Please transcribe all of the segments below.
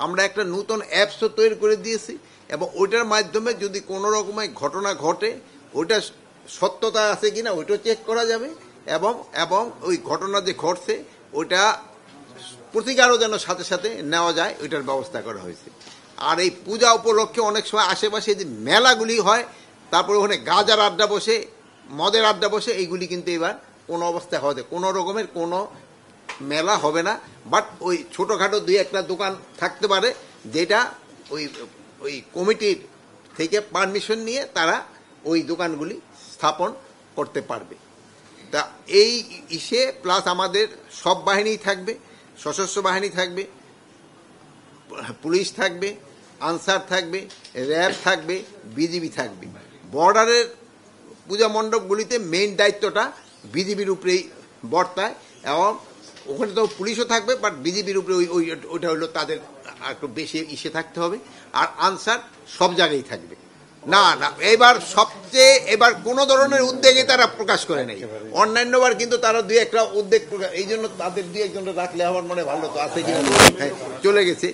আমরা একটা নতুন অ্যাপসও তৈরি করে দিয়েছি এবং ওইটার মাধ্যমে যদি কোনো রকমের ঘটনা ঘটে ওইটা সত্যতা আছে কিনা ওইটাও চেক করা যাবে এবং এবং ওই ঘটনা যে ঘটছে ওইটা প্রতিকারও যেন সাথে সাথে নেওয়া যায় ওইটার ব্যবস্থা করা হয়েছে। আর এই পূজা উপলক্ষে অনেক সময় আশেপাশে যে মেলাগুলি হয় তারপরে ওখানে গাজার আড্ডা বসে মদের আড্ডা বসে এইগুলি কিন্তু এবার কোনো অবস্থায় হবে কোনো রকমের কোনো মেলা হবে না, বাট ওই ছোটোখাটো দুই একটা দোকান থাকতে পারে যেটা ওই ওই কমিটির থেকে পারমিশন নিয়ে তারা ওই দোকানগুলি স্থাপন করতে পারবে। তা এই ইসে প্লাস আমাদের সব বাহিনী থাকবে, সশস্ত্র বাহিনী থাকবে, পুলিশ থাকবে, আনসার থাকবে, র্যাব থাকবে, বিজিবি থাকবে। বর্ডারের পূজা মণ্ডপগুলিতে মেইন দায়িত্বটা বিজিবির উপরেই বর্তায় এবং ওখানে তো পুলিশও থাকবে, বাট বিজিবির উপরে ওইটা হলো তাদের একটু বেশি ইসে থাকতে হবে। আর আনসার সব জায়গায় থাকবে। না না এবার কোনো ধরনের উদ্বেগে তারা প্রকাশ করে নেই। অন্যান্যবার কিন্তু তারা দুই একটা উদ্বেগ প্রকাশ, এই জন্য তাদের দুই একজন রাখলে আমার মনে ভালো তো আছে কিনা চলে গেছে।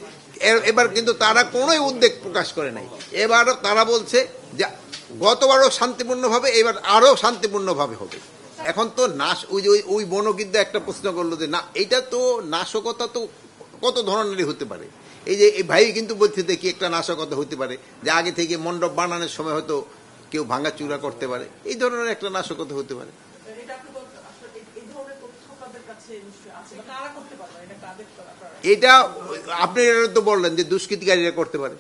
এবার কিন্তু তারা কোনোই উদ্বেগ প্রকাশ করে নাই। এবারও তারা বলছে যে গতবারও শান্তিপূর্ণভাবে এবার আরও শান্তিপূর্ণভাবে হবে। এখন তো ওই বনকিদ্দা একটা প্রশ্ন করলো যে না এইটা তো নাশকতা তো কত ধরনেরই হতে পারে। এই যে এই ভাই কিন্তু বলছে দেখি একটা নাশকতা হতে পারে যে আগে থেকে মণ্ডপ বানানোর সময় হয়তো কেউ ভাঙাচুরা করতে পারে, এই ধরনের একটা নাশকতা হতে পারে। এটা আপনি তো বললেন যে দুষ্কৃতিকারীরা করতে পারে।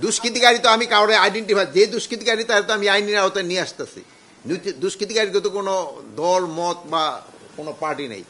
দুষ্কৃতিকারী তো আমি কাউরে আইডেন্টিফাই, যে দুষ্কৃতিকারী তার তো আমি আইনের আওতায় নিয়ে আসতেছি। দুষ্কৃতিকারী তো কোনো দল মত বা কোনো পার্টি নেই।